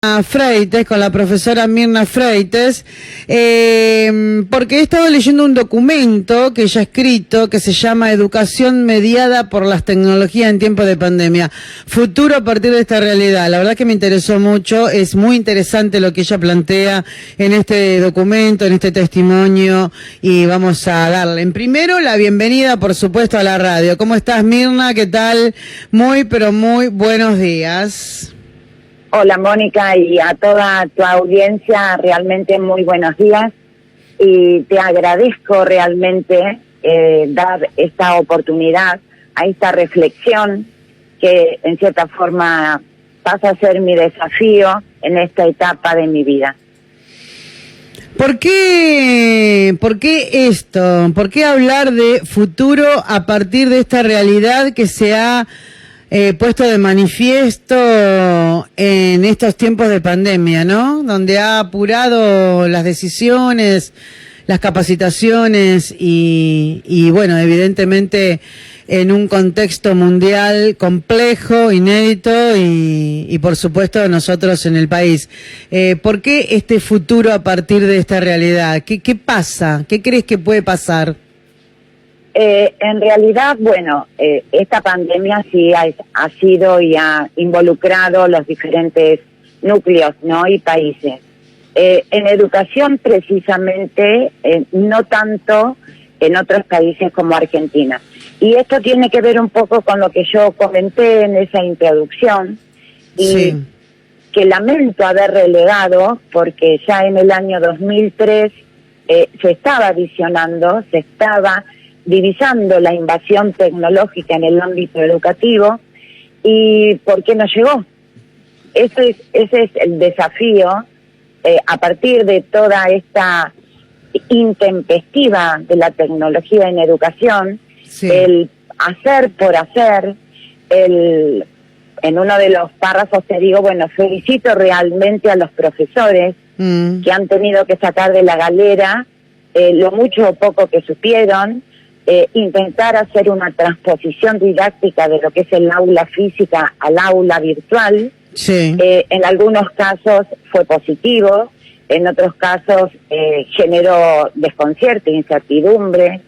Freites, con la profesora Mirna Freites, porque he estado leyendo un documento que ella ha escrito que se llama Educación mediada por las tecnologías en tiempos de pandemia, futuro a partir de esta realidad. La verdad que me interesó mucho, es muy interesante lo que ella plantea en este documento, en este testimonio, y vamos a darle en primero la bienvenida, por supuesto, a la radio. ¿Cómo estás, Mirna? ¿Qué tal? Muy, pero muy buenos días. Hola, Mónica, y a toda tu audiencia, realmente muy buenos días, y te agradezco realmente dar esta oportunidad a esta reflexión que en cierta forma pasa a ser mi desafío en esta etapa de mi vida. ¿Por qué esto? ¿Por qué hablar de futuro a partir de esta realidad que se ha puesto de manifiesto en estos tiempos de pandemia, ¿no? Donde ha apurado las decisiones, las capacitaciones y bueno, evidentemente en un contexto mundial complejo, inédito y por supuesto nosotros en el país. ¿Por qué este futuro a partir de esta realidad? ¿Qué pasa? ¿Qué crees que puede pasar? En realidad, bueno, esta pandemia sí ha sido y ha involucrado los diferentes núcleos, ¿no? Y países. En educación, precisamente, no tanto en otros países como Argentina. Y esto tiene que ver un poco con lo que yo comenté en esa introducción, y sí, que lamento haber relegado, porque ya en el año 2003 se estaba visionando, se estaba divisando la invasión tecnológica en el ámbito educativo. ¿Y por qué no llegó? Ese es el desafío, a partir de toda esta intempestiva de la tecnología en educación, sí, el hacer por hacer, en uno de los párrafos te digo, bueno, felicito realmente a los profesores que han tenido que sacar de la galera lo mucho o poco que supieron, intentar hacer una transposición didáctica de lo que es el aula física al aula virtual. Sí. En algunos casos fue positivo, en otros casos generó desconcierto, incertidumbre,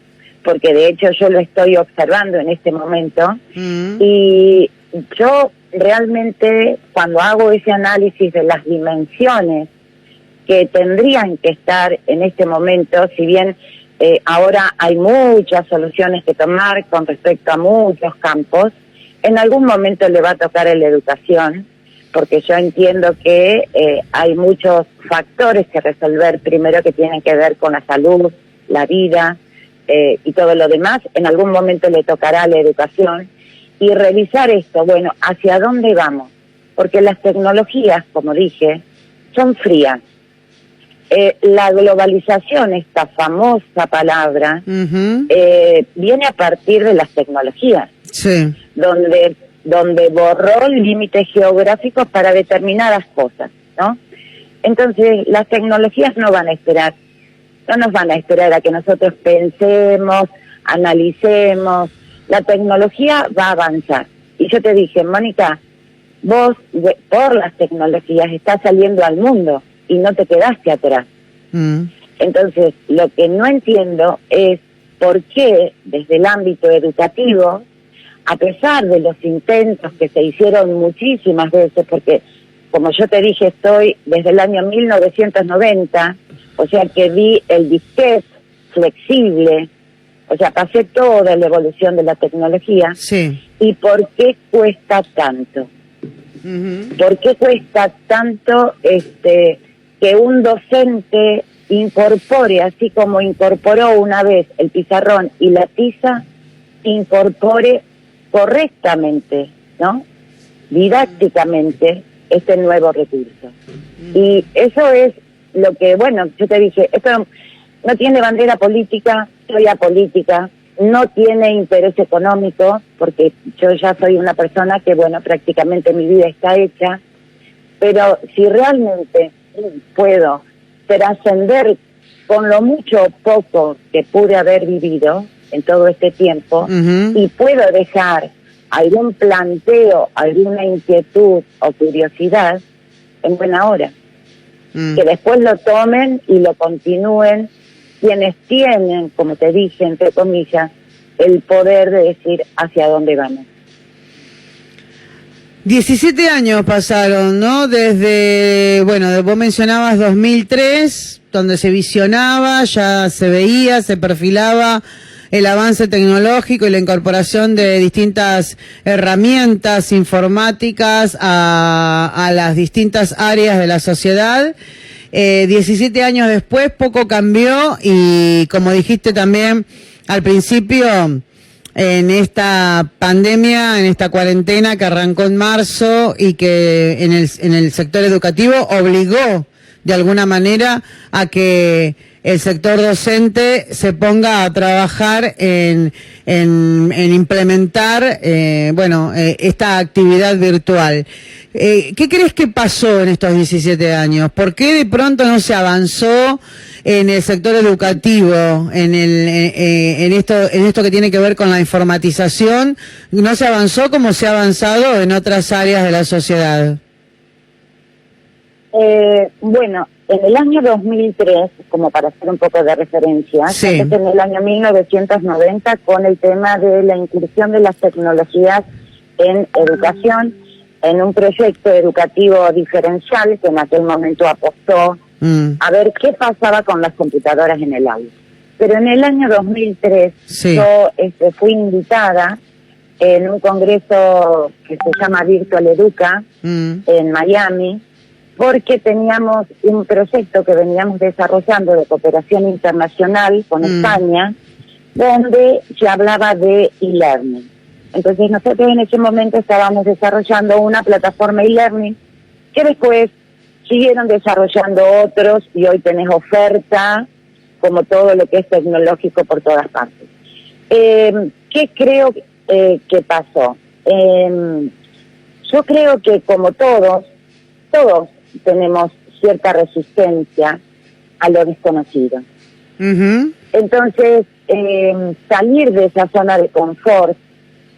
porque de hecho yo lo estoy observando en este momento. Y yo realmente, cuando hago ese análisis de las dimensiones que tendrían que estar en este momento, si bien ahora hay muchas soluciones que tomar con respecto a muchos campos, en algún momento le va a tocar a la educación, porque yo entiendo que hay muchos factores que resolver, primero que tienen que ver con la salud, la vida y todo lo demás. En algún momento le tocará a la educación y revisar esto, bueno, ¿hacia dónde vamos? Porque las tecnologías, como dije, son frías. La globalización, esta famosa palabra, viene a partir de las tecnologías, sí, donde borró límites geográficos para determinadas cosas, ¿no? Entonces, las tecnologías no van a esperar, no nos van a esperar a que nosotros pensemos, analicemos. La tecnología va a avanzar. Y yo te dije, Mónica, vos por las tecnologías estás saliendo al mundo y no te quedaste atrás. Entonces, lo que no entiendo es por qué desde el ámbito educativo, a pesar de los intentos que se hicieron muchísimas veces, porque como yo te dije, estoy desde el año 1990, o sea que vi el disquete flexible, o sea, pasé toda la evolución de la tecnología. Sí. ¿Y por qué cuesta tanto? ¿Por qué cuesta tanto que un docente incorpore, así como incorporó una vez el pizarrón y la tiza, incorpore correctamente, ¿no? Didácticamente este nuevo recurso? Y eso es lo que, bueno, yo te dije, esto no tiene bandera política, soy apolítica, no tiene interés económico, porque yo ya soy una persona que, bueno, prácticamente mi vida está hecha, pero si realmente puedo trascender con lo mucho o poco que pude haber vivido en todo este tiempo, y puedo dejar algún planteo, alguna inquietud o curiosidad, en buena hora. Que después lo tomen y lo continúen quienes tienen, como te dije, entre comillas, el poder de decir hacia dónde vamos. 17 años pasaron, ¿no? Desde, bueno, vos mencionabas 2003, donde se visionaba, ya se veía, se perfilaba el avance tecnológico y la incorporación de distintas herramientas informáticas a las distintas áreas de la sociedad. 17 años después, poco cambió y, como dijiste también al principio, en esta pandemia, en esta cuarentena que arrancó en marzo y que en el sector educativo obligó de alguna manera a que el sector docente se ponga a trabajar en implementar esta actividad virtual. ¿Qué crees que pasó en estos 17 años? ¿Por qué de pronto no se avanzó en el sector educativo, en esto que tiene que ver con la informatización? ¿No se avanzó como se ha avanzado en otras áreas de la sociedad? Bueno, en el año 2003, como para hacer un poco de referencia, sí, en el año 1990 con el tema de la inclusión de las tecnologías en educación, en un proyecto educativo diferencial que en aquel momento apostó a ver qué pasaba con las computadoras en el aula. Pero en el año 2003 sí, yo fui invitada en un congreso que se llama Virtual Educa en Miami, porque teníamos un proyecto que veníamos desarrollando de cooperación internacional con España, donde se hablaba de e-learning. Entonces nosotros en ese momento estábamos desarrollando una plataforma e-learning que después siguieron desarrollando otros y hoy tenés oferta como todo lo que es tecnológico por todas partes. ¿Qué creo que pasó? Yo creo que como todos tenemos cierta resistencia a lo desconocido. Entonces, salir de esa zona de confort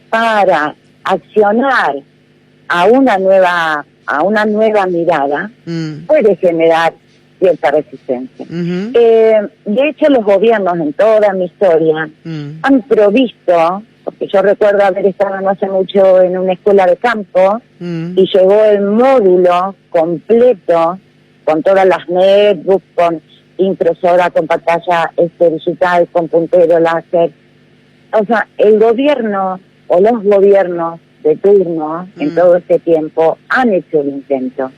para accionar a una nueva mirada puede generar cierta resistencia. De hecho, los gobiernos en toda mi historia han provisto, porque yo recuerdo haber estado no hace mucho en una escuela de campo y llegó el módulo completo con todas las netbooks, con impresora, con pantalla digital, con puntero láser. O sea, el gobierno o los gobiernos de turno en todo este tiempo han hecho el intento.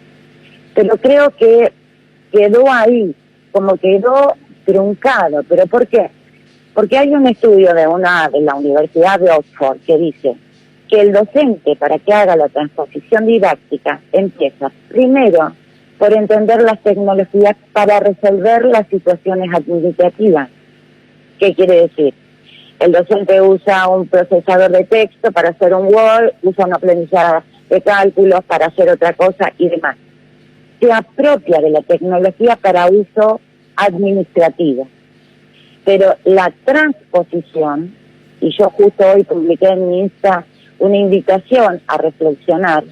Pero creo que quedó ahí, como quedó truncado. ¿Pero por qué? Porque hay un estudio de la Universidad de Oxford que dice que el docente, para que haga la transposición didáctica, empieza primero por entender las tecnologías para resolver las situaciones administrativas. ¿Qué quiere decir? El docente usa un procesador de texto para hacer un Word, usa una planilla de cálculos para hacer otra cosa y demás. Se apropia de la tecnología para uso administrativo. Pero la transposición, y yo justo hoy publiqué en mi Insta una invitación a reflexionar,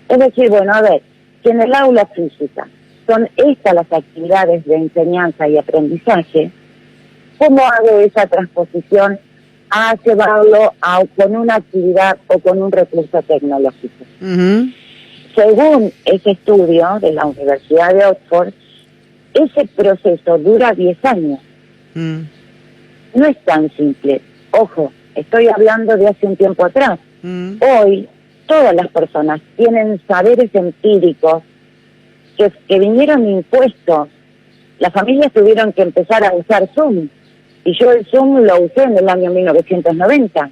es decir, bueno, a ver, si en el aula física son estas las actividades de enseñanza y aprendizaje, ¿cómo hago esa transposición a llevarlo con una actividad o con un recurso tecnológico? Según ese estudio de la Universidad de Oxford, ese proceso dura 10 años. No es tan simple. Ojo, estoy hablando de hace un tiempo atrás. Hoy, todas las personas tienen saberes empíricos que vinieron impuestos. Las familias tuvieron que empezar a usar Zoom. Y yo el Zoom lo usé en el año 1990.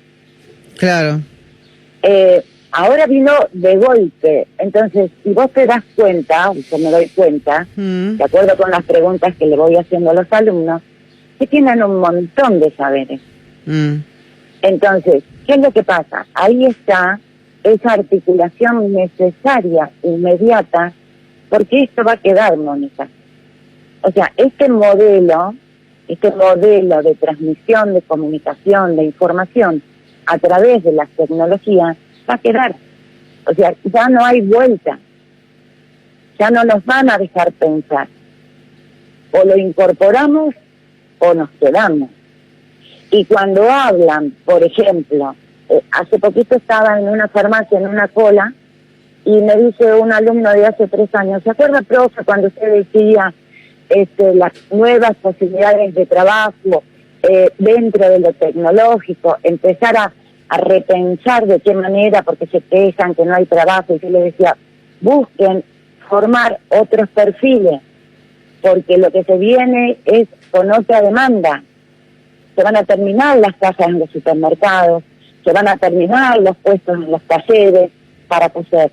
Claro. Ahora vino de golpe. Entonces, si vos te das cuenta, o yo me doy cuenta, de acuerdo con las preguntas que le voy haciendo a los alumnos, que tienen un montón de saberes. Entonces, ¿qué es lo que pasa? Ahí está esa articulación necesaria, inmediata, porque esto va a quedar, Mónica. O sea, este modelo de transmisión, de comunicación, de información a través de las tecnologías va a quedar. O sea, ya no hay vuelta. ya no nos van a dejar pensar. O lo incorporamos o nos quedamos. Y cuando hablan, por ejemplo, hace poquito estaba en una farmacia, en una cola, y me dice un alumno de hace 3 años, ¿se acuerda, profe, cuando usted decía las nuevas posibilidades de trabajo dentro de lo tecnológico, empezar a repensar de qué manera, porque se quejan que no hay trabajo? Y yo le decía, busquen formar otros perfiles, porque lo que se viene es con otra demanda. Se van a terminar las casas en los supermercados, se van a terminar los puestos en los talleres para coser.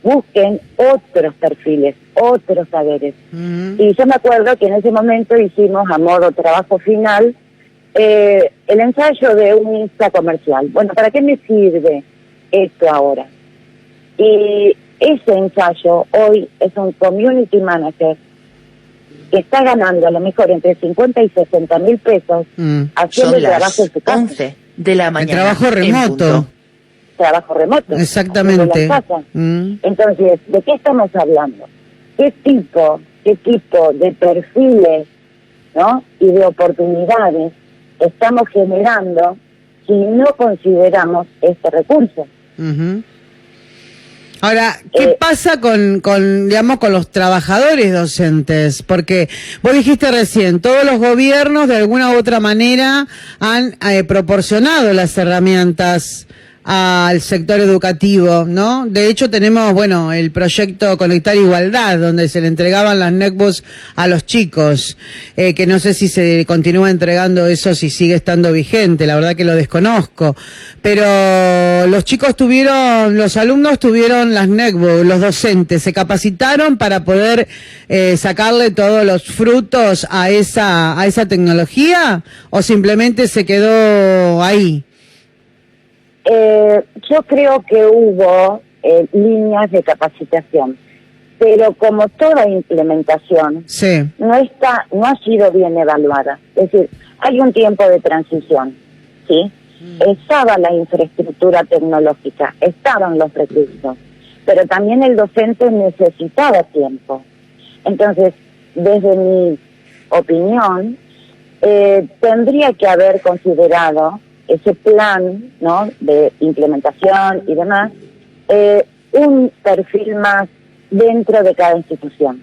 Busquen otros perfiles, otros saberes. Y yo me acuerdo que en ese momento hicimos a modo trabajo final el ensayo de un Insta comercial. Bueno, ¿para qué me sirve esto ahora? Y ese ensayo hoy es un community manager que está ganando a lo mejor entre 50 y 60 mil pesos haciendo el trabajo en su casa. 11 de la mañana. El trabajo remoto. Trabajo remoto. Exactamente. Entonces, ¿de qué estamos hablando? ¿Qué tipo de perfiles, ¿no?, y de oportunidades estamos generando si no consideramos este recurso? Ahora, ¿qué pasa con los trabajadores docentes? Porque vos dijiste recién, todos los gobiernos de alguna u otra manera han proporcionado las herramientas al sector educativo, ¿no? De hecho tenemos, el proyecto Conectar Igualdad, donde se le entregaban las netbooks a los chicos, que no sé si se continúa entregando eso, si sigue estando vigente, la verdad que lo desconozco, pero los alumnos tuvieron las netbooks, los docentes se capacitaron para poder sacarle todos los frutos a esa tecnología, o simplemente se quedó ahí. Yo creo que hubo líneas de capacitación, pero como toda implementación, no ha sido bien evaluada. Es decir, hay un tiempo de transición, ¿sí? Estaba la infraestructura tecnológica, estaban los recursos, pero también el docente necesitaba tiempo. Entonces, desde mi opinión, tendría que haber considerado ese plan, ¿no?, de implementación y demás, un perfil más dentro de cada institución.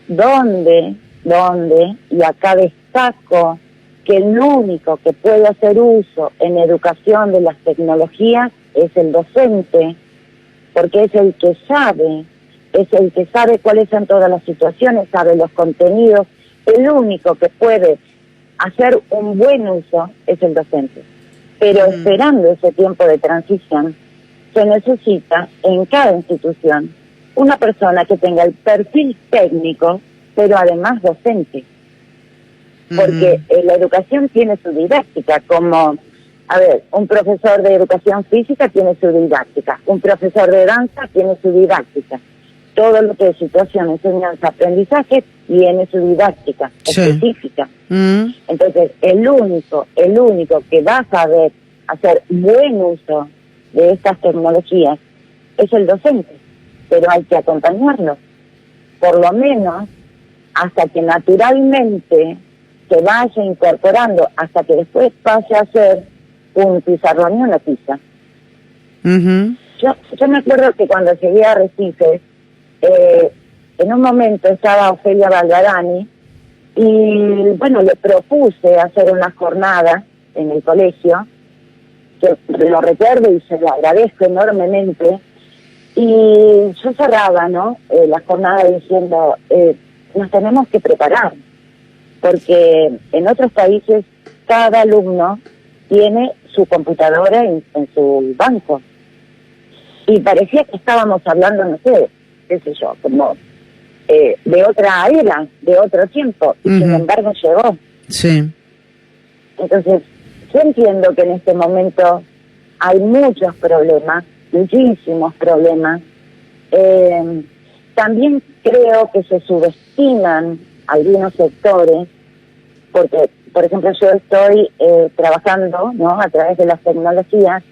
Donde, y acá destaco que el único que puede hacer uso en educación de las tecnologías es el docente, porque es el que sabe cuáles son todas las situaciones, sabe los contenidos. El único que puede hacer un buen uso es el docente. Pero esperando ese tiempo de transición, se necesita en cada institución una persona que tenga el perfil técnico, pero además docente. Porque la educación tiene su didáctica, como, un profesor de educación física tiene su didáctica, un profesor de danza tiene su didáctica. Todo lo que es situación, enseñanza, aprendizaje, tiene su didáctica específica. Entonces, el único que va a saber hacer buen uso de estas tecnologías es el docente, pero hay que acompañarlo, por lo menos hasta que naturalmente se vaya incorporando, hasta que después pase a ser un pizarrón y una pizza. Yo me acuerdo que cuando llegué a Recife, en un momento estaba Ofelia Valdarani y le propuse hacer una jornada en el colegio, que lo recuerdo y se lo agradezco enormemente, y yo cerraba la jornada diciendo, nos tenemos que preparar, porque en otros países cada alumno tiene su computadora en su banco, y parecía que estábamos hablando, no sé, qué sé yo, como de otra era, de otro tiempo, y sin embargo llegó. Sí. Entonces, yo entiendo que en este momento hay muchos problemas, muchísimos problemas. También creo que se subestiman algunos sectores, porque, por ejemplo, yo estoy trabajando, a través de las tecnologías,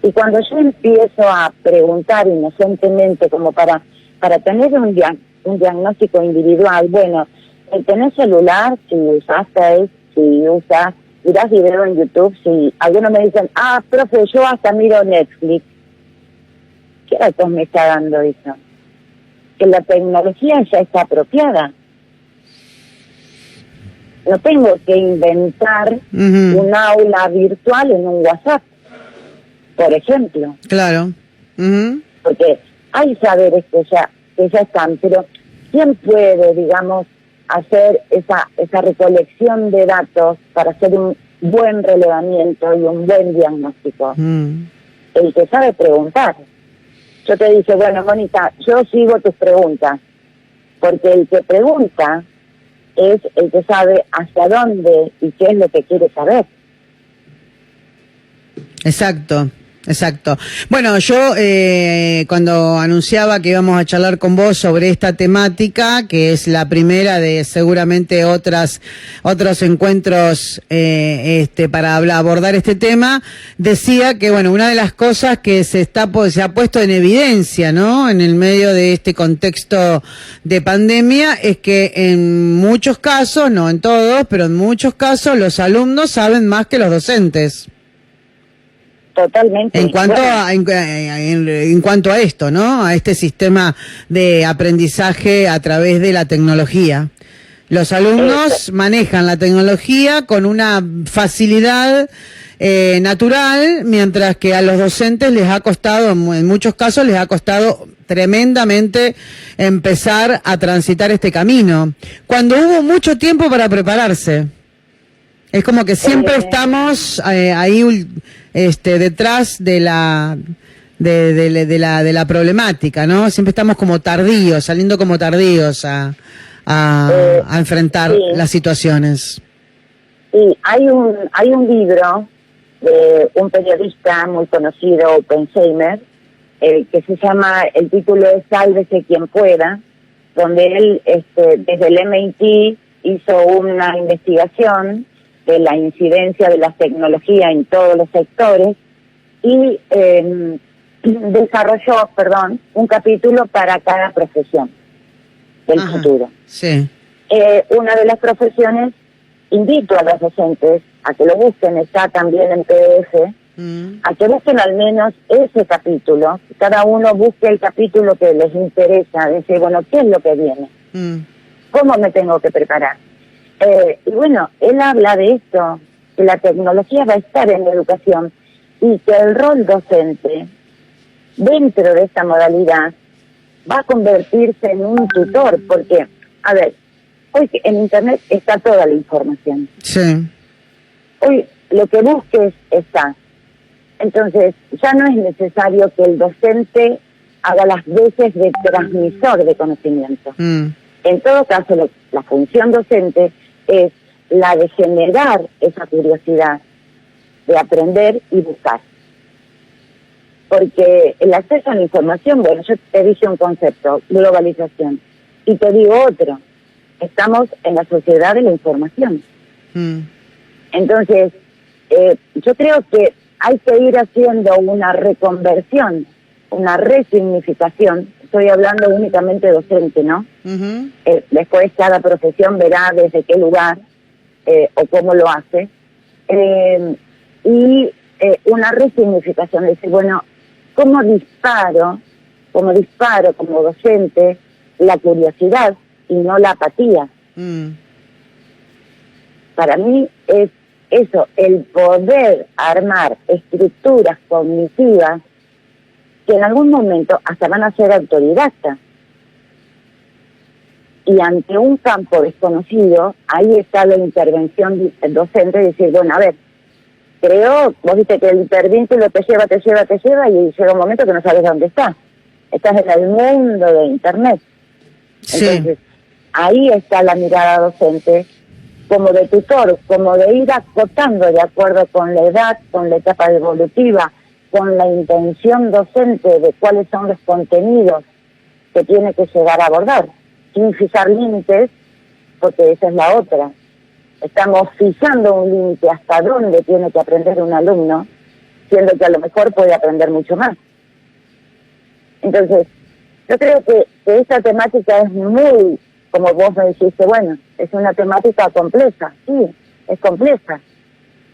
y cuando yo empiezo a preguntar inocentemente como para para tener un diagnóstico individual, bueno, tenés celular, si usas Face, si usas, mirás video en YouTube, si algunos me dicen, profe, yo hasta miro Netflix. ¿Qué datos me está dando eso? Que la tecnología ya está apropiada. No tengo que inventar un aula virtual en un WhatsApp, por ejemplo. Claro. Porque hay saberes que ya están, pero ¿quién puede, digamos, hacer esa recolección de datos para hacer un buen relevamiento y un buen diagnóstico? El que sabe preguntar. Yo te dije, bueno, Mónica, yo sigo tus preguntas, porque el que pregunta es el que sabe hacia dónde y qué es lo que quiere saber. Exacto. Exacto. Bueno, yo cuando anunciaba que íbamos a charlar con vos sobre esta temática, que es la primera de seguramente otros encuentros para abordar este tema, decía que bueno, una de las cosas que se ha puesto en evidencia, ¿no?, en el medio de este contexto de pandemia, es que en muchos casos, no en todos, pero en muchos casos los alumnos saben más que los docentes. Totalmente. En cuanto a esto, ¿no? A este sistema de aprendizaje a través de la tecnología. Los alumnos manejan la tecnología con una facilidad natural, mientras que a los docentes les ha costado, en muchos casos les ha costado tremendamente empezar a transitar este camino, cuando hubo mucho tiempo para prepararse. Es como que siempre estamos ahí detrás de la problemática, ¿no? Siempre estamos como tardíos, saliendo como tardíos a enfrentar las situaciones. Sí, hay un libro de un periodista muy conocido, Oppenheimer, que se llama, el título es Sálvese quien pueda, donde él desde el MIT hizo una investigación de la incidencia de las tecnologías en todos los sectores y desarrolló, un capítulo para cada profesión del futuro. Sí. Una de las profesiones, invito a los docentes a que lo busquen, está también en PDF, a que busquen al menos ese capítulo, cada uno busque el capítulo que les interesa, decir, bueno, ¿qué es lo que viene? ¿Cómo me tengo que preparar? Y bueno, él habla de esto, que la tecnología va a estar en la educación y que el rol docente dentro de esta modalidad va a convertirse en un tutor, porque, a ver, hoy en Internet está toda la información. Sí. Hoy lo que busques está. Entonces, ya no es necesario que el docente haga las veces de transmisor de conocimiento. En todo caso, la función docente es la de generar esa curiosidad, de aprender y buscar. Porque el acceso a la información, bueno, yo te dije un concepto, globalización, y te digo otro, estamos en la sociedad de la información. Entonces, yo creo que hay que ir haciendo una reconversión, una resignificación. Estoy hablando únicamente docente, ¿no? Después cada profesión verá desde qué lugar o cómo lo hace. Y una resignificación, de decir, bueno, ¿cómo disparo como docente la curiosidad y no la apatía? Para mí es eso, el poder armar estructuras cognitivas que en algún momento hasta van a ser autodidactas. Y ante un campo desconocido, ahí está la intervención docente, de decir, bueno, a ver, vos viste que el hipervínculo te lleva, y llega un momento que no sabes dónde estás. Estás en el mundo de Internet. Entonces, ahí está la mirada docente, como de tutor, como de ir acotando de acuerdo con la edad, con la etapa evolutiva, con la intención docente de cuáles son los contenidos que tiene que llegar a abordar, sin fijar límites, porque esa es la otra. Estamos fijando un límite hasta dónde tiene que aprender un alumno, siendo que a lo mejor puede aprender mucho más. Entonces, Yo creo que esta temática es muy, como vos me dijiste, bueno, es una temática compleja, sí, es compleja.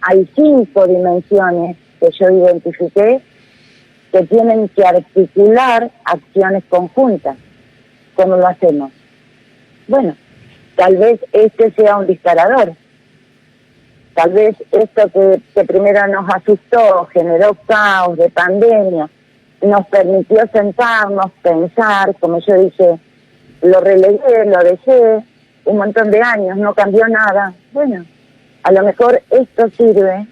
Hay 5 dimensiones que yo identifiqué que tienen que articular acciones conjuntas. ¿Cómo lo hacemos? Bueno, tal vez este sea un disparador. Tal vez esto que primero nos asustó, generó caos de pandemia, nos permitió sentarnos, pensar, como yo dije, lo relegué, lo dejé, un montón de años, no cambió nada. Bueno, a lo mejor esto sirve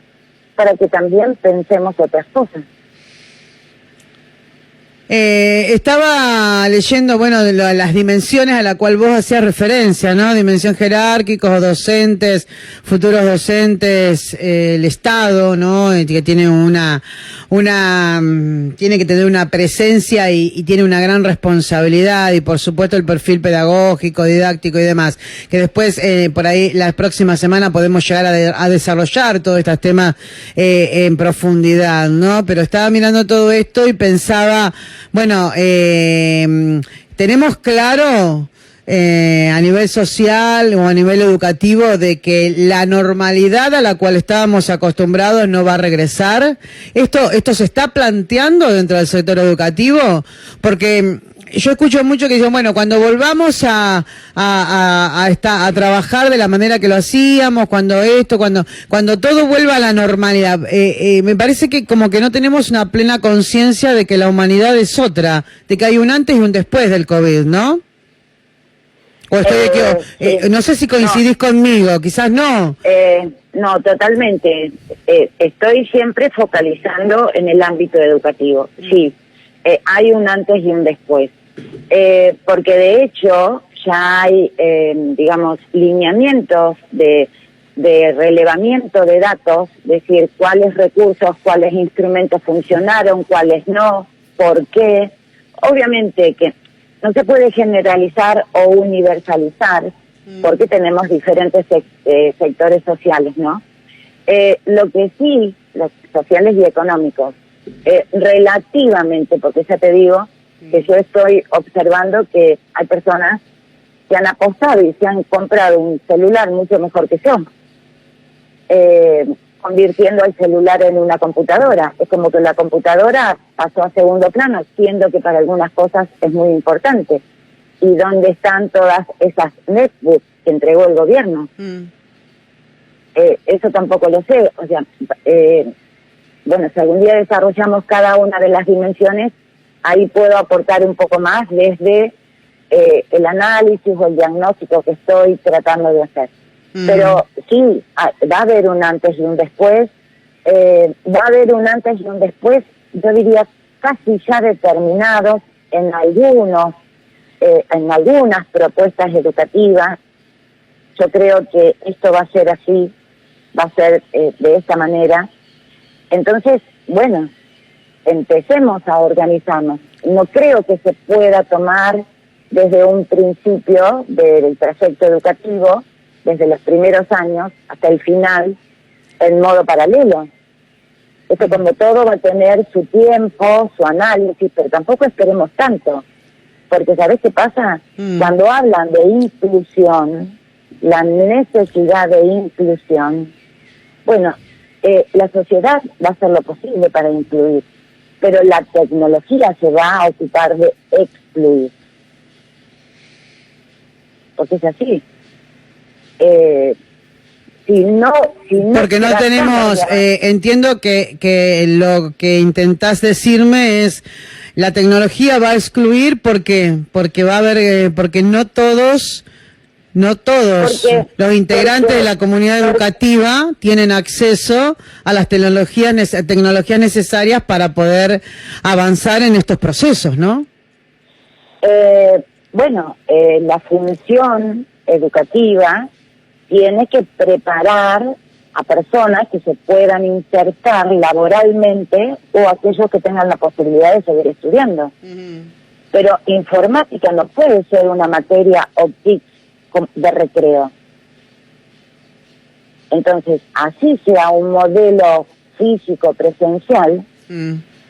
para que también pensemos otras cosas. Estaba leyendo, bueno, de las dimensiones a la cual vos hacías referencia, ¿no? Dimensión jerárquicos, docentes, futuros docentes, el Estado, ¿no? Que tiene tiene que tener una presencia y tiene una gran responsabilidad, y por supuesto el perfil pedagógico, didáctico y demás, que después, por ahí, la próxima semana podemos llegar a desarrollar todos estos temas, en profundidad, ¿no? Pero estaba mirando todo esto y pensaba, bueno, tenemos claro a nivel social o a nivel educativo de que la normalidad a la cual estábamos acostumbrados no va a regresar. ¿Esto se está planteando dentro del sector educativo? Porque yo escucho mucho que dicen, bueno, cuando volvamos a trabajar de la manera que lo hacíamos, cuando todo vuelva a la normalidad, me parece que como que no tenemos una plena conciencia de que la humanidad es otra, de que hay un antes y un después del COVID, ¿no? O estoy no sé si coincidís conmigo, quizás no. No, totalmente. Estoy siempre focalizando en el ámbito educativo. Sí, hay un antes y un después. Porque de hecho ya hay, digamos, lineamientos de relevamiento de datos, es decir, cuáles recursos, cuáles instrumentos funcionaron, cuáles no, por qué. Obviamente que no se puede generalizar o universalizar porque tenemos diferentes sectores sociales, ¿no? Lo que sí, los sociales y económicos, relativamente, porque ya te digo que yo estoy observando que hay personas que han apostado y se han comprado un celular mucho mejor que yo, convirtiendo el celular en una computadora. Es como que la computadora pasó a segundo plano, siendo que para algunas cosas es muy importante. ¿Y dónde están todas esas netbooks que entregó el gobierno? Eso tampoco lo sé. O sea, bueno, si algún día desarrollamos cada una de las dimensiones, ahí puedo aportar un poco más desde el análisis o el diagnóstico que estoy tratando de hacer. Pero sí, va a haber un antes y un después. Va a haber un antes y un después, yo diría, casi ya determinados en algunas propuestas educativas. Yo creo que esto va a ser así, va a ser de esta manera. Entonces, bueno, empecemos a organizarnos. No creo que se pueda tomar desde un principio del trayecto educativo, desde los primeros años hasta el final, en modo paralelo. Esto, como todo, va a tener su tiempo, su análisis, pero tampoco esperemos tanto. Porque ¿sabés qué pasa? Cuando hablan de inclusión, la necesidad de inclusión, bueno, la sociedad va a hacer lo posible para incluir, pero la tecnología se va a ocupar de excluir. Porque es así. Porque no tenemos, entiendo que lo que intentás decirme es, la tecnología va a excluir porque va a haber, porque no todos los integrantes de la comunidad educativa tienen acceso a las tecnologías necesarias para poder avanzar en estos procesos, ¿no? Bueno, la función educativa tiene que preparar a personas que se puedan insertar laboralmente o aquellos que tengan la posibilidad de seguir estudiando. Pero informática no puede ser una materia OPTIC de recreo. Entonces, así sea un modelo físico presencial,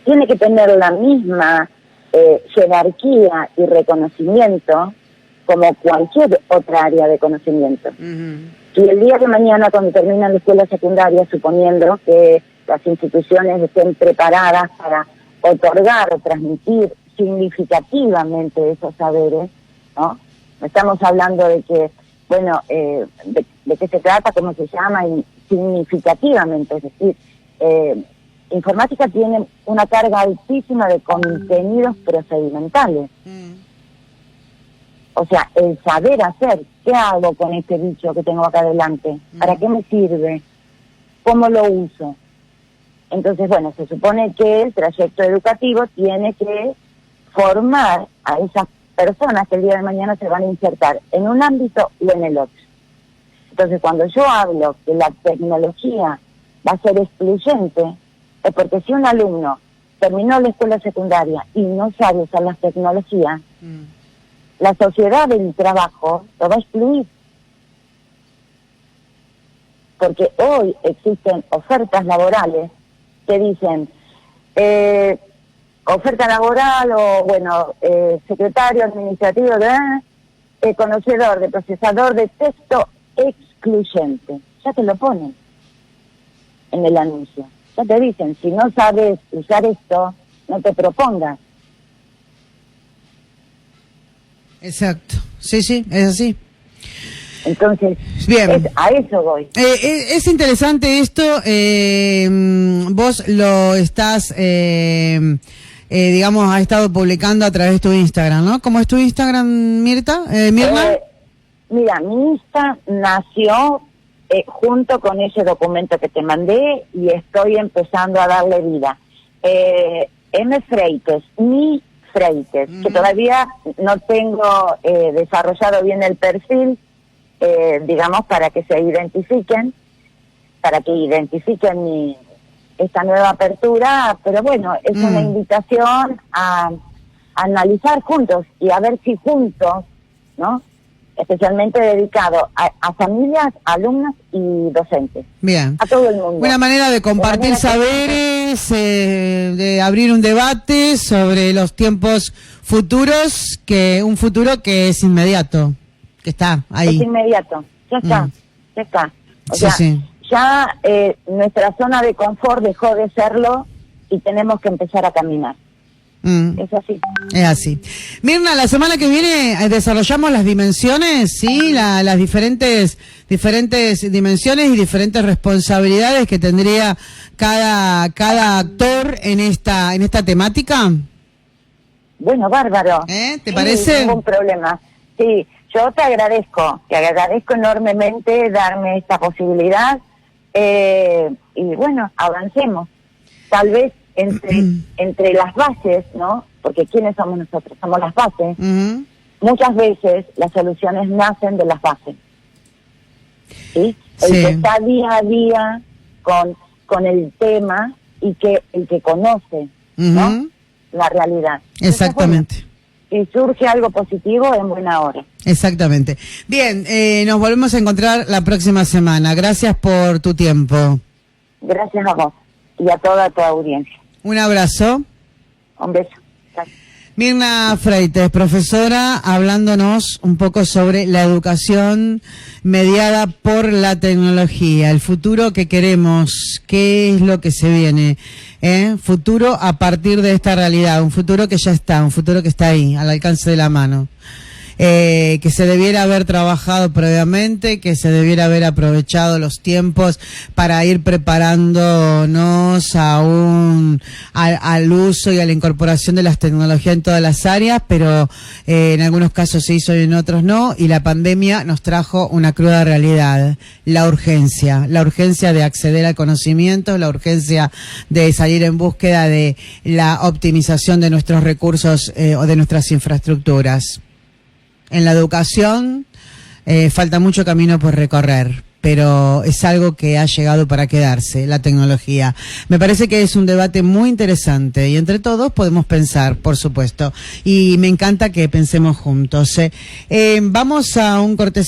tiene que tener la misma jerarquía y reconocimiento como cualquier otra área de conocimiento. Si el día de mañana, cuando terminan la escuela secundaria, suponiendo que las instituciones estén preparadas para otorgar o transmitir significativamente esos saberes, ¿no? Estamos hablando de que, bueno, de qué se trata, cómo se llama, y significativamente, es decir, informática tiene una carga altísima de contenidos procedimentales. O sea, el saber hacer, ¿qué hago con este bicho que tengo acá adelante? ¿Para qué me sirve? ¿Cómo lo uso? Entonces, bueno, se supone que el trayecto educativo tiene que formar a esas personas que el día de mañana se van a insertar en un ámbito o en el otro. Entonces, cuando yo hablo que la tecnología va a ser excluyente, es porque si un alumno terminó la escuela secundaria y no sabe usar las tecnologías, la sociedad del trabajo lo va a excluir. Porque hoy existen ofertas laborales que dicen oferta laboral o, bueno, secretario administrativo de conocedor de procesador de texto excluyente. Ya te lo ponen en el anuncio. Ya te dicen, si no sabes usar esto, no te propongas. Exacto, sí, es así. Entonces, bien. A eso voy. Es interesante esto, vos lo estás, digamos, has estado publicando a través de tu Instagram, ¿no? ¿Cómo es tu Instagram, Mirna? Mira, mi Insta nació junto con ese documento que te mandé y estoy empezando a darle vida. M. Freites, mi Freites, que todavía no tengo desarrollado bien el perfil, digamos, para que se identifiquen, esta nueva apertura, pero bueno, es una invitación a analizar juntos y a ver si juntos, ¿no? Especialmente dedicado a familias, alumnas y docentes. Bien. A todo el mundo. Una manera de compartir saberes, de abrir un debate sobre los tiempos futuros, un futuro que es inmediato, que está ahí. Es inmediato, ya está. O sea, ya nuestra zona de confort dejó de serlo y tenemos que empezar a caminar. Es así. Es así. Mirna, la semana que viene desarrollamos las dimensiones, ¿sí? Las diferentes dimensiones y diferentes responsabilidades que tendría cada actor en esta temática. Bueno, bárbaro. ¿Te parece? Ningún problema. Sí, yo te agradezco enormemente darme esta posibilidad y bueno, avancemos. Tal vez entre las bases, ¿no? Porque ¿quiénes somos nosotros? Somos las bases. Muchas veces las soluciones nacen de las bases. ¿Sí? El que está día a día con el tema y que el que conoce, ¿no? La realidad. Exactamente. Si surge algo positivo, en buena hora. Exactamente. Bien, nos volvemos a encontrar la próxima semana. Gracias por tu tiempo. Gracias a vos y a toda tu audiencia. Un abrazo. Un beso. Gracias. Mirna Freites, profesora, hablándonos un poco sobre la educación mediada por la tecnología, el futuro que queremos, qué es lo que se viene, futuro a partir de esta realidad, un futuro que ya está, un futuro que está ahí, al alcance de la mano. Que se debiera haber trabajado previamente, que se debiera haber aprovechado los tiempos para ir preparándonos al uso y a la incorporación de las tecnologías en todas las áreas, pero en algunos casos se hizo y en otros no, y la pandemia nos trajo una cruda realidad, la urgencia de acceder al conocimiento, la urgencia de salir en búsqueda de la optimización de nuestros recursos o de nuestras infraestructuras. En la educación falta mucho camino por recorrer, pero es algo que ha llegado para quedarse, la tecnología. Me parece que es un debate muy interesante y entre todos podemos pensar, por supuesto, y me encanta que pensemos juntos. Vamos a un cortesía.